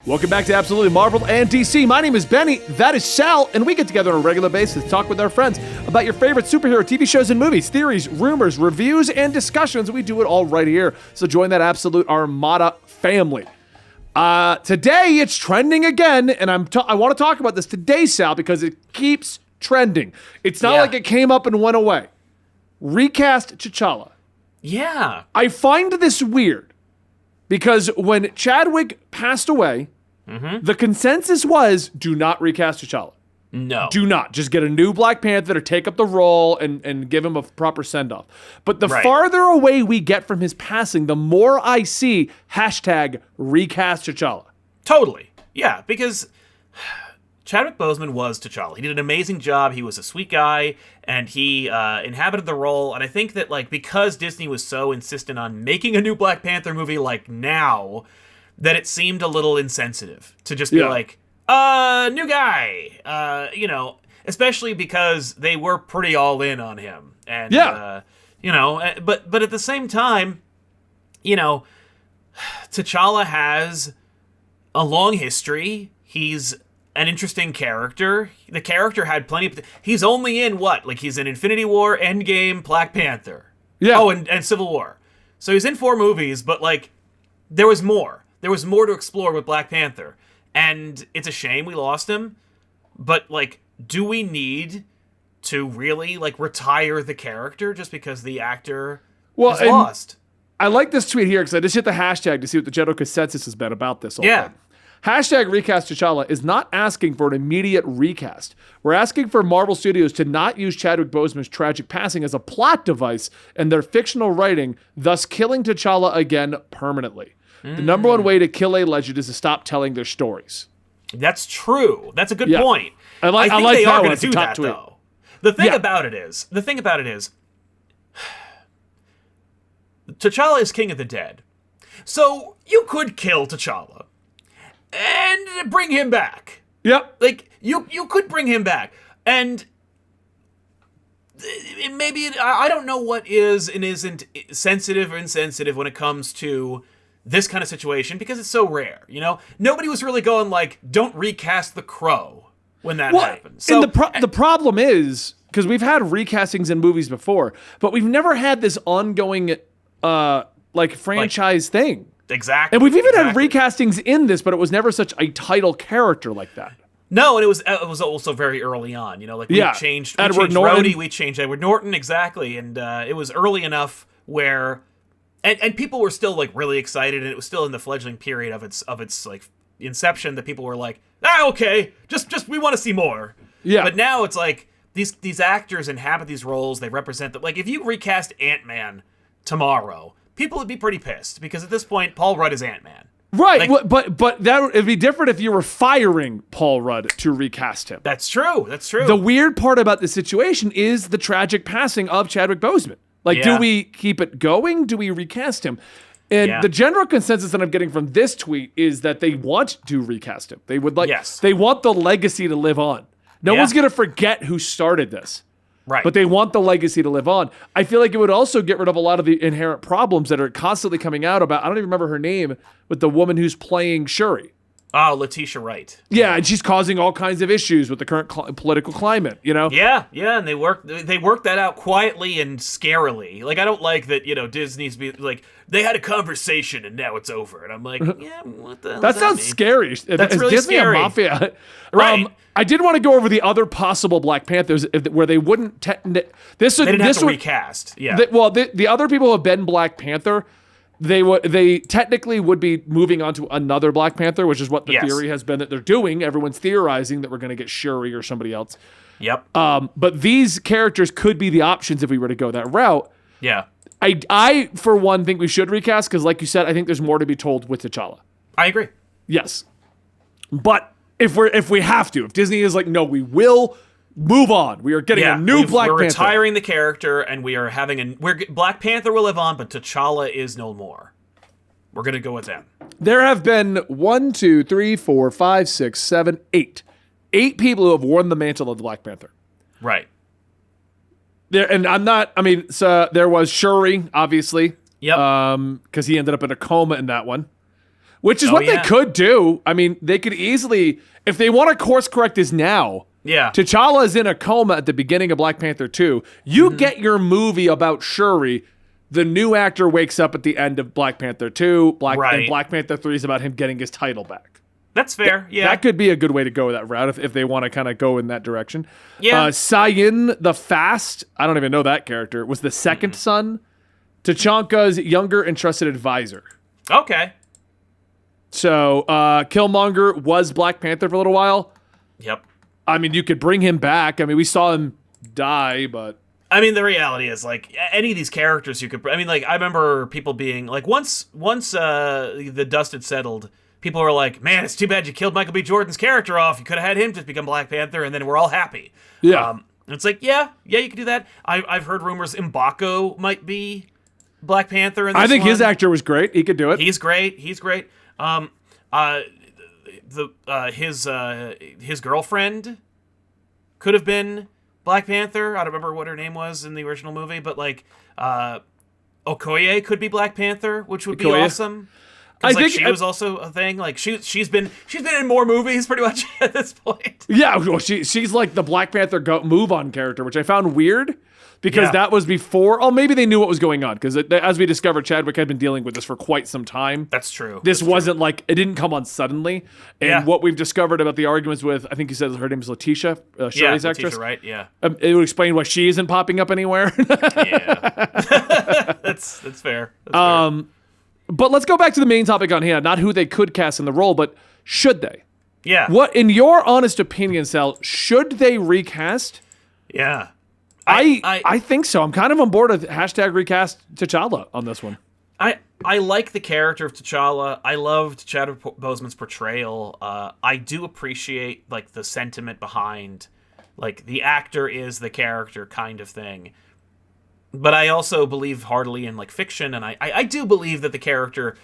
Welcome back to Absolutely Marvel and DC. My name is Benny, that is Sal, and we get together on a regular basis to talk with our friends about your favorite superhero TV shows and movies, theories, rumors, reviews, and discussions. We do it all right here, so join that Absolute Armada family. Today, it's trending again, and I want to talk about this today, Sal, because it keeps trending. It's not like it came up and went away. Recast T'Challa. Yeah. I find this weird, because when Chadwick passed away, the consensus was, do not recast T'Challa. No. Do not. Just get a new Black Panther to take up the role and give him a proper send-off. But the farther away we get from his passing, the more I see hashtag recast T'Challa. Totally. Yeah, because Chadwick Boseman was T'Challa. He did an amazing job. He was a sweet guy, and he inhabited the role. And I think that, like, because Disney was so insistent on making a new Black Panther movie, like, now, that it seemed a little insensitive to just be like, new guy, especially because they were pretty all in on him. And, but at the same time, T'Challa has a long history. He's an interesting character. The character had plenty of... He's only in what? Like, he's in Infinity War, Endgame, Black Panther. Yeah. Oh, and Civil War. So he's in 4 movies, but, like, there was more. There was more to explore with Black Panther. And it's a shame we lost him. But, like, do we need to really, like, retire the character just because the actor is lost? I like this tweet here because I just hit the hashtag to see what the general consensus has been about this whole thing. Hashtag Recast T'Challa is not asking for an immediate recast. We're asking for Marvel Studios to not use Chadwick Boseman's tragic passing as a plot device in their fictional writing, thus killing T'Challa again permanently. The number one way to kill a legend is to stop telling their stories. That's true. That's a good point. I think they that are going one. to do that, tweet. though. The thing about it is, T'Challa is king of the dead. So you could kill T'Challa and bring him back. Yep. Like, you could bring him back. And maybe, I don't know what is and isn't sensitive or insensitive when it comes to this kind of situation, because it's so rare, Nobody was really going like, don't recast the Crow when that happened. So, and the problem is, because we've had recastings in movies before, but we've never had this ongoing franchise thing. Exactly. And we've even had recastings in this, but it was never such a title character like that. No, and it was also very early on, we changed Rhodey, we changed Edward Norton, exactly, and it was early enough where and people were still like really excited, and it was still in the fledgling period of its like inception that people were like, okay, just we want to see more. Yeah. But now it's like these actors inhabit these roles, they represent them. Like, if you recast Ant-Man tomorrow, people would be pretty pissed, because at this point Paul Rudd is Ant-Man. Right, like, but that would be different if you were firing Paul Rudd to recast him. That's true. The weird part about this situation is the tragic passing of Chadwick Boseman. Like, do we keep it going? Do we recast him? And the general consensus that I'm getting from this tweet is that they want to recast him. They would they want the legacy to live on. No one's going to forget who started this. Right. But they want the legacy to live on. I feel like it would also get rid of a lot of the inherent problems that are constantly coming out about, I don't even remember her name, with the woman who's playing Shuri. Oh, Letitia Wright. Yeah, and she's causing all kinds of issues with the current political climate, Yeah, and they worked that out quietly and scarily. Like, I don't like that, Disney's be like, they had a conversation and now it's over. And I'm like, yeah, what the hell that sounds scary. That's really Disney scary. A mafia? Right. I did want to go over the other possible Black Panthers where they wouldn't... They didn't have to recast. Yeah. The other people who have been Black Panther... They technically would be moving on to another Black Panther, which is what the theory has been that they're doing. Everyone's theorizing that we're going to get Shuri or somebody else. Yep. But these characters could be the options if we were to go that route. Yeah. I for one, think we should recast because, like you said, I think there's more to be told with T'Challa. I agree. Yes. But if we have to, if Disney is like, no, we will move on. We are getting a new Black Panther. We're retiring the character, and we are having Black Panther will live on, but T'Challa is no more. We're gonna go with them. There have been 1, 2, 3, 4, 5, 6, 7, 8 people who have worn the mantle of the Black Panther. Right. There, and there was Shuri, obviously. Yep. Because he ended up in a coma in that one. Which is what they could do. I mean, they could easily, if they want to course correct this now. Yeah. T'Challa is in a coma at the beginning of Black Panther 2. You get your movie about Shuri. The new actor wakes up at the end of Black Panther 2. And Black Panther 3 is about him getting his title back. That's fair, yeah. That could be a good way to go that route if they want to kind of go in that direction. Yeah. Sayin the Fast, I don't even know that character, was the second son. T'Chonka's younger and trusted advisor. Okay. So Killmonger was Black Panther for a little while. Yep. I mean, you could bring him back. I mean, we saw him die, but... I mean, the reality is, like, any of these characters you could... I mean, like, I remember people being... Like, once the dust had settled, people were like, man, it's too bad you killed Michael B. Jordan's character off. You could have had him just become Black Panther, and then we're all happy. Yeah. And it's like, yeah, you could do that. I've heard rumors M'Baku might be Black Panther in this I think his actor was great. He could do it. He's great. His girlfriend could have been Black Panther. I don't remember what her name was in the original movie, but like Okoye could be Black Panther, which would be awesome. I think she was also a thing. Like she's been in more movies pretty much at this point. Yeah, well, she's like the Black Panther move on character, which I found weird because that was before. Oh, maybe they knew what was going on because as we discovered, Chadwick had been dealing with this for quite some time. That's true. This wasn't like it didn't come on suddenly. And what we've discovered about the arguments with, I think you said her name is Letitia, Shuri's actress, right? Yeah. It would explain why she isn't popping up anywhere. Yeah, that's fair. That's fair. But let's go back to the main topic on hand, not who they could cast in the role, but should they? Yeah. What, in your honest opinion, Sal, should they recast? Yeah. I think so. I'm kind of on board with hashtag recast T'Challa on this one. I like the character of T'Challa. I loved Chadwick Boseman's portrayal. I do appreciate like the sentiment behind like the actor is the character kind of thing. But I also believe heartily in like fiction, and I do believe that the character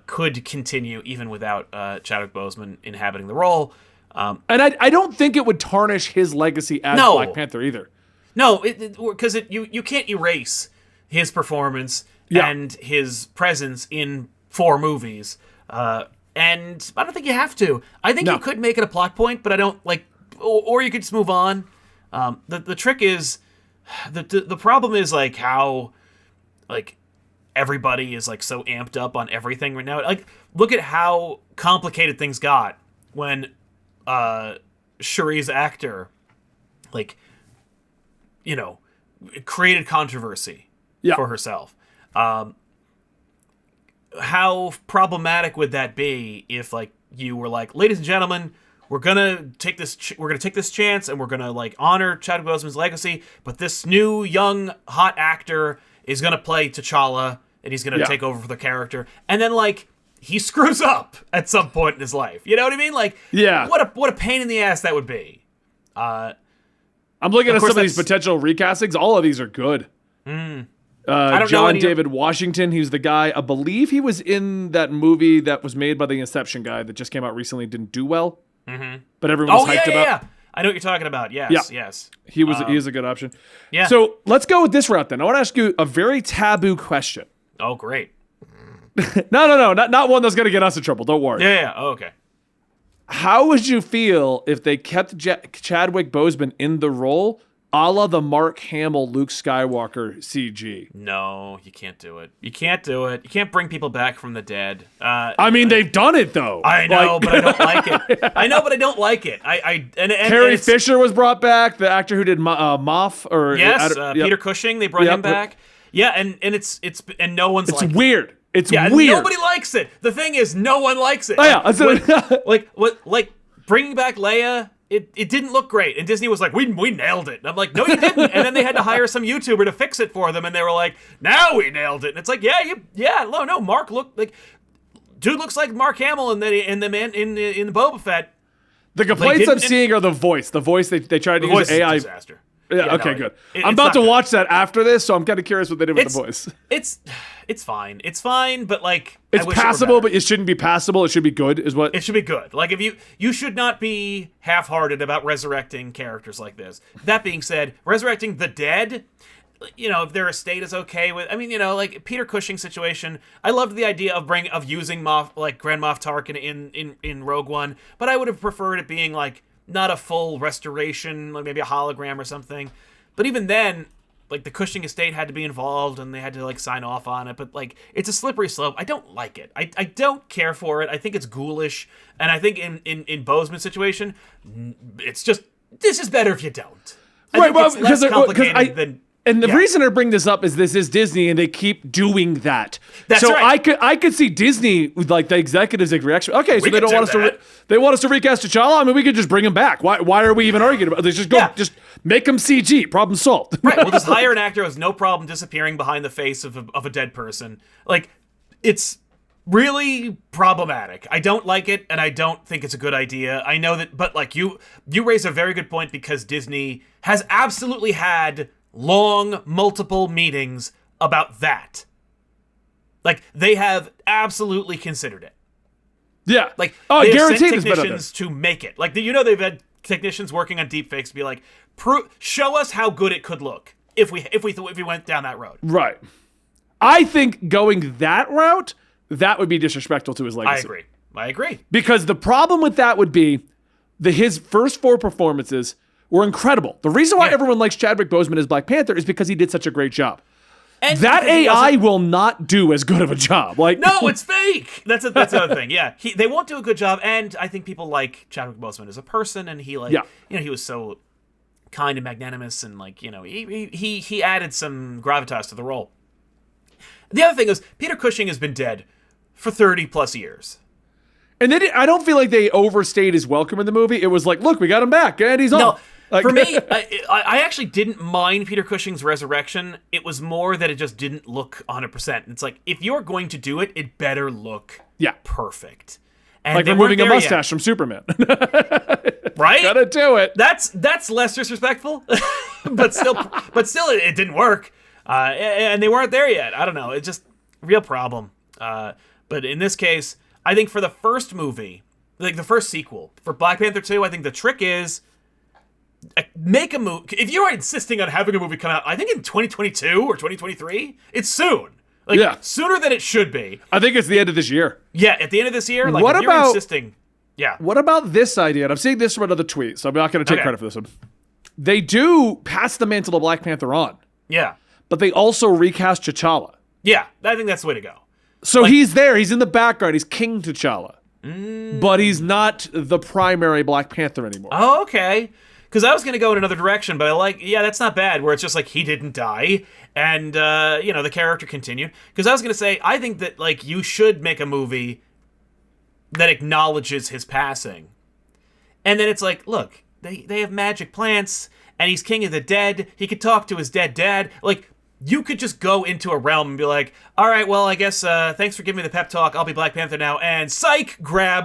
could continue even without Chadwick Boseman inhabiting the role. And I don't think it would tarnish his legacy as Black Panther either. No, because you can't erase his performance and his presence in 4 movies, and I don't think you have to. I think you could make it a plot point, but I don't like, or you could just move on. The trick is. The problem is like how like everybody is like so amped up on everything right now. Like look at how complicated things got when Shuri's actor like created controversy for herself. How problematic would that be if like you were like, ladies and gentlemen, we're gonna take this chance, and we're gonna like honor Chadwick Boseman's legacy. But this new young hot actor is gonna play T'Challa, and he's gonna take over for the character. And then like he screws up at some point in his life. You know what I mean? Like what a pain in the ass that would be. I'm looking at some of these potential recastings. All of these are good. John David Washington, he's the guy. I believe he was in that movie that was made by the Inception guy that just came out recently. Didn't do well. But everyone was hyped about. Yeah. I know what you're talking about. Yes, yes. He is a good option. Yeah. So let's go with this route then. I want to ask you a very taboo question. Oh, great. No. Not one that's going to get us in trouble. Don't worry. Yeah. Oh, okay. How would you feel if they kept Chadwick Boseman in the role, a la the Mark Hamill Luke Skywalker CG? No, you can't do it. You can't do it. You can't bring people back from the dead. I mean, they've done it though. I know, but I don't like it. I know, but I don't like it. Carrie Fisher was brought back, the actor who did Moff, or Peter Cushing. They brought him back. Yeah, and it's no one's. It's like weird. It's weird. Nobody likes it. The thing is, no one likes it. Oh, yeah, like bringing back Leia. It didn't look great, and Disney was like, we nailed it. And I'm like, no, you didn't. And then they had to hire some YouTuber to fix it for them, and they were like, now we nailed it. And it's like, no, Mark looked like, dude looks like Mark Hamill in the Boba Fett. The complaints I'm seeing are the voice. The voice they tried to use AI. Is a disaster. Yeah, okay, good. I'm about to watch that after this, so I'm kind of curious what they did with the voice. It's fine. It's fine, but like it's passable, but it shouldn't be passable. It should be good, is what it should be good. Like if you should not be half-hearted about resurrecting characters like this. That being said, resurrecting the dead, if their estate is okay with, I mean, like Peter Cushing situation, I loved the idea of using Grand Moff Tarkin in Rogue One, but I would have preferred it being like not a full restoration, like maybe a hologram or something. But even then, like the Cushing estate had to be involved and they had to like sign off on it. But like it's a slippery slope. I don't like it. I don't care for it. I think it's ghoulish. And I think in Boseman's situation, it's just, this is better if you don't. I think it's less complicated than... And the reason I bring this up is this is Disney, and they keep doing that. That's right. I could see Disney with like the executives' like reaction. Okay, so they don't want us to. They want us to recast T'Challa. I mean, we could just bring him back. Why are we even arguing about this? Just make him CG. Problem solved. Right. We'll just hire an actor who has no problem disappearing behind the face of a dead person. Like, it's really problematic. I don't like it, and I don't think it's a good idea. I know that, but like you raise a very good point, because Disney has absolutely had long, multiple meetings about that. Like, they have absolutely considered it. Yeah. Like, I guarantee sent technicians to make it. Like, they've had technicians working on deepfakes to be like, show us how good it could look if we went down that road. Right. I think going that route, that would be disrespectful to his legacy. I agree. Because the problem with that would be his first 4 performances were incredible. The reason why everyone likes Chadwick Boseman as Black Panther is because he did such a great job. And that AI will not do as good of a job. Like, no, it's fake. That's the other thing. Yeah, they won't do a good job. And I think people like Chadwick Boseman as a person, and he he was so kind and magnanimous, and like he added some gravitas to the role. The other thing is, Peter Cushing has been dead for 30 plus years. And I don't feel like they overstayed his welcome in the movie. It was like, look, we got him back, and he's on. Like, for me, I actually didn't mind Peter Cushing's resurrection. It was more that it just didn't look 100%. It's like, if you're going to do it, it better look perfect. And like removing a mustache from Superman. Right? Gotta do it. That's less disrespectful, but still, it didn't work. And they weren't there yet. I don't know. It's just real problem. But in this case, I think for the first movie, like the first sequel, for Black Panther 2, I think the trick is make a movie. If you're insisting on having a movie come out, I think in 2022 or 2023, it's soon. Like, sooner than it should be. I think it's the end of this year. Yeah, at the end of this year. Like, if you're insisting... Yeah. What about this idea? And I'm seeing this from another tweet, so I'm not going to take credit for this one. They do pass the mantle of Black Panther on. Yeah. But they also recast T'Challa. Yeah, I think that's the way to go. So he's there. He's in the background. He's King T'Challa. But he's not the primary Black Panther anymore. Oh, okay. Because I was going to go in another direction, but that's not bad, where it's just like he didn't die, and, the character continued. Because I was going to say, I think that, like, you should make a movie that acknowledges his passing. And then it's like, look, they have magic plants, and he's king of the dead. He could talk to his dead dad. Like, you could just go into a realm and be like, all right, well, I guess, thanks for giving me the pep talk. I'll be Black Panther now. And psych,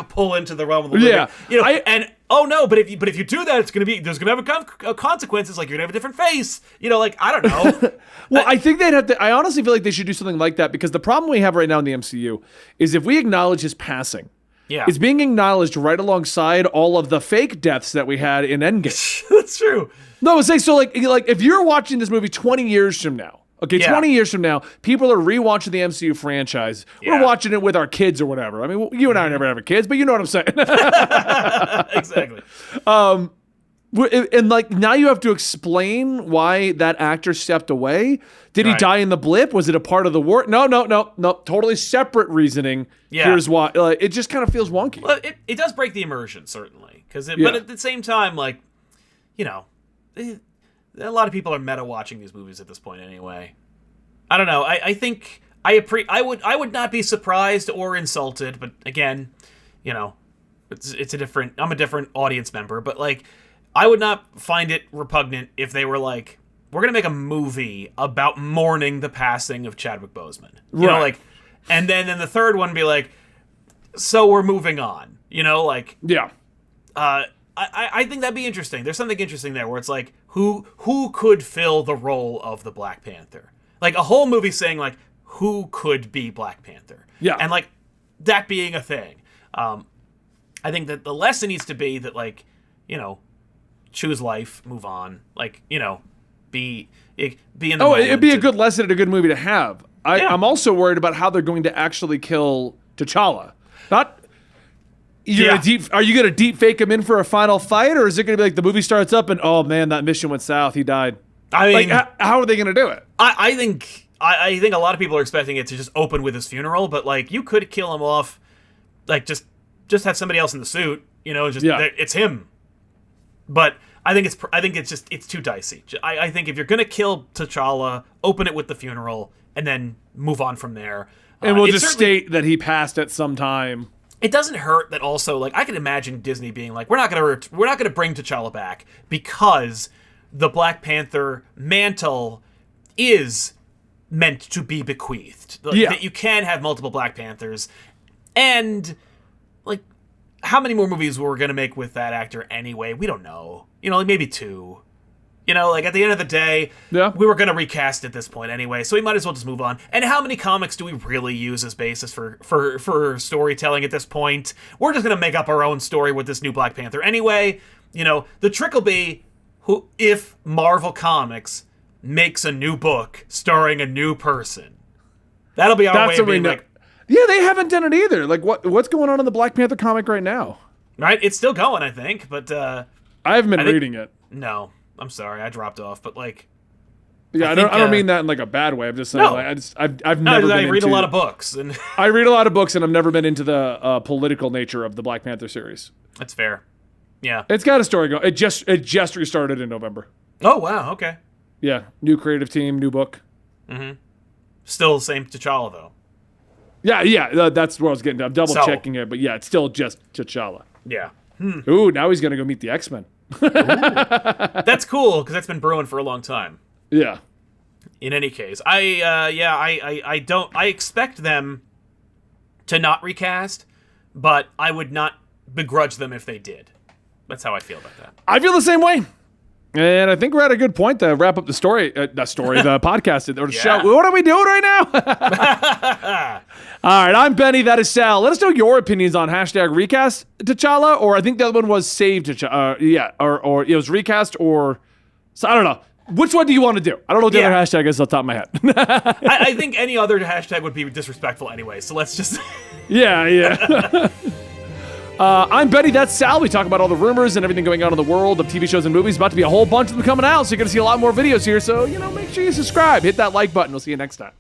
pull into the realm of the living. Yeah. Oh no, but if you do that, there's gonna have consequences. Like, you're gonna have a different face. I don't know. Well, I think they'd have to. I honestly feel like they should do something like that, because the problem we have right now in the MCU is if we acknowledge his passing, it's being acknowledged right alongside all of the fake deaths that we had in Endgame. That's true. No, it's like, so like if you're watching this movie 20 years from now. Okay, 20 years from now, people are rewatching the MCU franchise. Yeah. We're watching it with our kids or whatever. I mean, you and I never have kids, but you know what I'm saying. Exactly. And like, now you have to explain why that actor stepped away. Did he die in the blip? Was it a part of the war? No. Totally separate reasoning. Yeah. Here's why. It just kind of feels wonky. Well, it does break the immersion, certainly. But at the same time, like, a lot of people are meta watching these movies at this point anyway. I don't know. I think I would not be surprised or insulted, but again, it's a different. I'm a different audience member, but like, I would not find it repugnant if they were like, we're gonna make a movie about mourning the passing of Chadwick Boseman. You know, like, and then in the third one be like, so we're moving on. I think that'd be interesting. There's something interesting there where it's like, who could fill the role of the Black Panther? Like, a whole movie saying, like, who could be Black Panther? Yeah. And, like, that being a thing. I think that the lesson needs to be that, like, choose life, move on. Like, be in the Oh, moment. it'd be a good lesson and a good movie to have. I'm also worried about how they're going to actually kill T'Challa. Not... Are you gonna deep fake him in for a final fight, or is it gonna be like the movie starts up and oh man, that mission went south, he died? I mean, like, how are they gonna do it? I think a lot of people are expecting it to just open with his funeral, but like you could kill him off, like just have somebody else in the suit, it's him. But I think it's too dicey. I think if you're gonna kill T'Challa, open it with the funeral and then move on from there. And we'll just state that he passed at some time. It doesn't hurt that also, like, I can imagine Disney being like, we're not gonna bring T'Challa back because the Black Panther mantle is meant to be bequeathed. That you can have multiple Black Panthers, and like, how many more movies were we gonna make with that actor anyway? We don't know. Like maybe 2. Like at the end of the day, we were going to recast at this point anyway, so we might as well just move on. And how many comics do we really use as basis for storytelling at this point? We're just going to make up our own story with this new Black Panther anyway. The trick will be if Marvel Comics makes a new book starring a new person. That'll be our way of being like... Yeah, they haven't done it either. Like, what's going on in the Black Panther comic right now? Right? It's still going, I think, but... I haven't been reading it. No. I'm sorry, I dropped off, but like, I don't mean that in like a bad way. I'm just saying, I've never. I read a lot of books, and I read a lot of books, and I've never been into the political nature of the Black Panther series. That's fair. Yeah, it's got a story going. It just restarted in November. Oh wow, okay. Yeah, new creative team, new book. Mm-hmm. Still the same T'Challa though. Yeah, that's where I was getting to. I'm double checking it, but yeah, it's still just T'Challa. Yeah. Ooh, now he's gonna go meet the X-Men. That's cool because that's been brewing for a long time. Yeah. In any case, I expect them to not recast, but I would not begrudge them if they did. That's how I feel about that. I feel the same way. And I think we're at a good point to wrap up the podcast, or the show. What are we doing right now? All right, I'm Benny. That is Sal. Let us know your opinions on #RecastTChalla, or I think the other one was Save T'Challa. Or it was Recast, or so I don't know. Which one do you want to do? I don't know what the other hashtag is off the top of my head. I think any other hashtag would be disrespectful anyway, so let's just... Yeah. I'm Benny, that's Sal. We talk about all the rumors and everything going on in the world of TV shows and movies. About to be a whole bunch of them coming out, so you're going to see a lot more videos here. So, make sure you subscribe. Hit that like button. We'll see you next time.